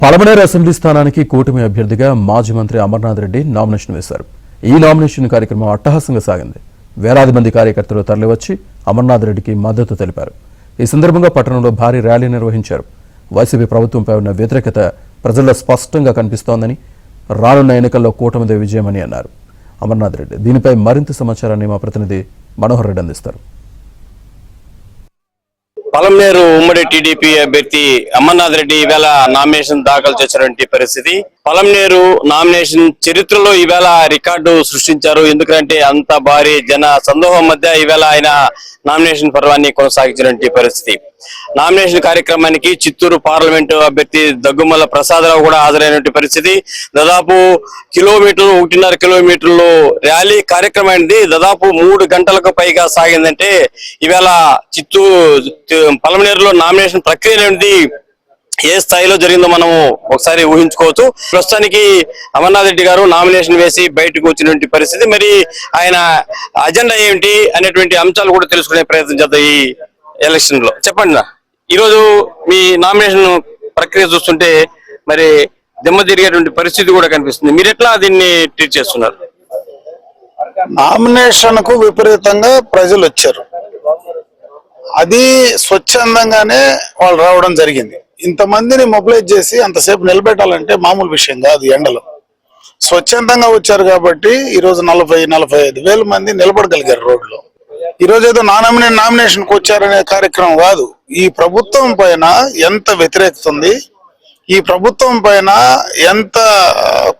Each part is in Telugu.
పలమనేరు అసెంబ్లీ స్థానానికి కూటమి అభ్యర్థిగా మాజీ మంత్రి అమర్నాథ్ రెడ్డి నామినేషన్ వేశారు. ఈ నామినేషన్ కార్యక్రమం అట్టహాసంగా సాగింది. వేలాది మంది కార్యకర్తలు తరలివచ్చి అమర్నాథ్ రెడ్డికి మద్దతు తెలిపారు. ఈ సందర్భంగా పట్టణంలో భారీ ర్యాలీ నిర్వహించారు. వైసీపీ ప్రభుత్వంపై ఉన్న వ్యతిరేకత ప్రజల్లో స్పష్టంగా కనిపిస్తోందని, రానున్న ఎన్నికల్లో కూటమిదే విజయమని అన్నారు అమర్నాథ్ రెడ్డి. దీనిపై మరింత సమాచారాన్ని మా ప్రతినిధి మనోహర్ రెడ్డి అందిస్తారు. పలమనేరు ఉమ్మడి టీడీపీ అభ్యర్థి అమర్నాథ్ రెడ్డి ఈవేళ నామినేషన్ దాఖలు చేసినటువంటి పరిస్థితి. పలమనేరు నామినేషన్ చరిత్రలో ఈవేళ రికార్డు సృష్టించారు. ఎందుకంటే అంత భారీ జన సందోహం మధ్య ఈవేళ ఆయన నామినేషన్ పర్వాన్ని కొనసాగించినటువంటి పరిస్థితి. నామినేషన్ కార్యక్రమానికి చిత్తూరు పార్లమెంటు అభ్యర్థి దగ్గుమల్ల ప్రసాదరావు కూడా హాజరైనటువంటి పరిస్థితి. దాదాపు 1.5 కిలోమీటర్లు ర్యాలీ కార్యక్రమం అనేది దాదాపు 3 గంటలకు పైగా సాగిందంటే ఈవేళ పలమనేరులో నామినేషన్ ప్రక్రియ అనేది ఏ స్థాయిలో జరిగిందో మనము ఒకసారి ఊహించుకోవచ్చు. ప్రస్తుతానికి అమర్నాథ్ రెడ్డి గారు నామినేషన్ వేసి బయటకు వచ్చినటువంటి పరిస్థితి. మరి ఆయన అజెండా ఏమిటి అనేటువంటి అంశాలు కూడా తెలుసుకునే ప్రయత్నం చేద్దాం ఈ ఎలక్షన్ లో. చెప్పండి, ఈరోజు మీ నామినేషన్ ప్రక్రియ చూస్తుంటే మరి దెమ్మ తిరిగేటువంటి పరిస్థితి కూడా కనిపిస్తుంది. మీరు ఎట్లా దీన్ని ట్రీట్ చేస్తున్నారు? నామినేషన్ కు విపరీతంగా ప్రజలు వచ్చారు. అది స్వచ్ఛందంగానే వాళ్ళు రావడం జరిగింది. ఇంతమందిని మొబిలైజ్ చేసి అంతసేపు నిలబెట్టాలంటే మామూలు విషయం కాదు. ఎండలో స్వచ్ఛందంగా వచ్చారు కాబట్టి ఈరోజు 40-45 వేల మంది నిలబడగలిగారు రోడ్లో. ఈరోజు ఏదో నామినేషన్ కు వచ్చారనే కార్యక్రమం కాదు. ఈ ప్రభుత్వం పైన ఎంత వ్యతిరేకత ఉంది, ఈ ప్రభుత్వం పైన ఎంత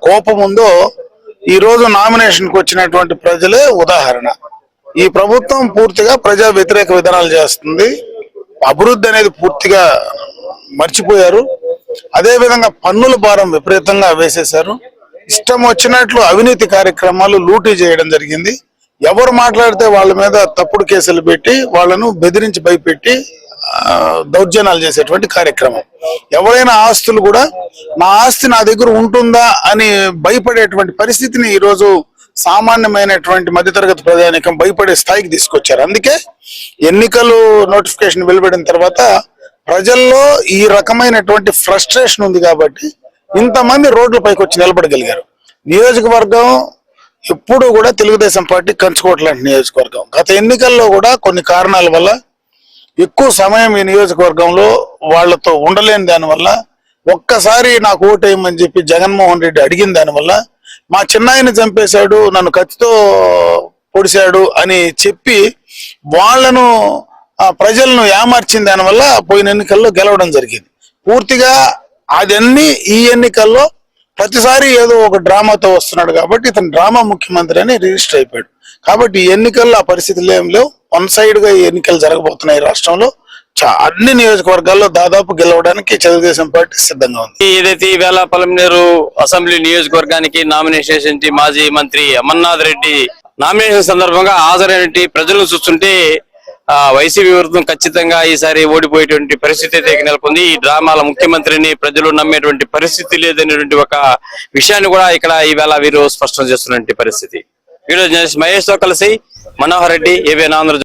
కోపం ఉందో ఈ రోజు నామినేషన్ కు వచ్చినటువంటి ప్రజలే ఉదాహరణ. ఈ ప్రభుత్వం పూర్తిగా ప్రజా వ్యతిరేక విధానాలు చేస్తుంది. అభివృద్ధి అనేది పూర్తిగా మర్చిపోయారు. అదే విధంగా పన్నుల భారం విపరీతంగా వేసేశారు. ఇష్టం వచ్చినట్లు అవినీతి కార్యక్రమాలు లూటీ చేయడం జరిగింది. ఎవరు మాట్లాడితే వాళ్ళ మీద తప్పుడు కేసులు పెట్టి వాళ్ళను బెదిరించి భయపెట్టి దౌర్జన్యాలు చేసేటువంటి కార్యక్రమం. ఎవరైనా ఆస్తులు కూడా నా ఆస్తి నా దగ్గర ఉంటుందా అని భయపడేటువంటి పరిస్థితిని ఈరోజు సామాన్యమైనటువంటి మధ్యతరగతి ప్రజానీకం భయపడే స్థాయికి తీసుకొచ్చారు. అందుకే ఎన్నికలు నోటిఫికేషన్ వెలువడిన తర్వాత ప్రజల్లో ఈ రకమైనటువంటి ఫ్రస్ట్రేషన్ ఉంది కాబట్టి ఇంతమంది రోడ్లపైకి వచ్చి నిలబడగలిగారు. నియోజకవర్గం ఎప్పుడు కూడా తెలుగుదేశం పార్టీ కంచుకోవట్లాంటి నియోజకవర్గం. గత ఎన్నికల్లో కూడా కొన్ని కారణాల వల్ల ఎక్కువ సమయం ఈ నియోజకవర్గంలో వాళ్లతో ఉండలేని దానివల్ల, ఒక్కసారి నాకు ఓటేయమని చెప్పి జగన్మోహన్ రెడ్డి అడిగిన దానివల్ల, మా చిన్నాయన్ని చంపేశాడు, నన్ను కత్తితో పొడిశాడు అని చెప్పి వాళ్లను ప్రజలను ఏమార్చిన దానివల్ల పోయిన ఎన్నికల్లో గెలవడం జరిగింది. పూర్తిగా అదన్నీ ఈ ఎన్నికల్లో ప్రతిసారి ఏదో ఒక డ్రామాతో వస్తున్నాడు కాబట్టి ఇతను డ్రామా ముఖ్యమంత్రి అని రిజిస్టర్ అయిపోయాడు. కాబట్టి ఈ ఎన్నికల్లో ఆ పరిస్థితులు ఏం లేవు. వన్ సైడ్ గా ఈ ఎన్నికలు జరగబోతున్నాయి. రాష్ట్రంలో అన్ని నియోజకవర్గాల్లో దాదాపు గెలవడానికి తెలుగుదేశం పార్టీ సిద్ధంగా ఉంది. ఏదైతే ఈవేళ పలమనేరు అసెంబ్లీ నియోజకవర్గానికి నామినేషన్ మాజీ మంత్రి అమర్నాథ్ రెడ్డి నామినేషన్ సందర్భంగా హాజరైన ప్రజలను చూస్తుంటే వైసీపీ విరుద్ధం ఖచ్చితంగా ఈసారి ఓడిపోయేటువంటి పరిస్థితి అయితే నెలకొంది. ఈ డ్రామాల ముఖ్యమంత్రిని ప్రజలు నమ్మేటువంటి పరిస్థితి లేదనేటువంటి ఒక విషయాన్ని కూడా ఇక్కడ ఈవేళ వీరు స్పష్టం చేస్తున్నటువంటి పరిస్థితి. వీడియో జర్నలిస్ట్ మహేష్ తో కలిసి మనోహర్ రెడ్డి, ఏబిఎన్ ఆంధ్రజ్యోతి.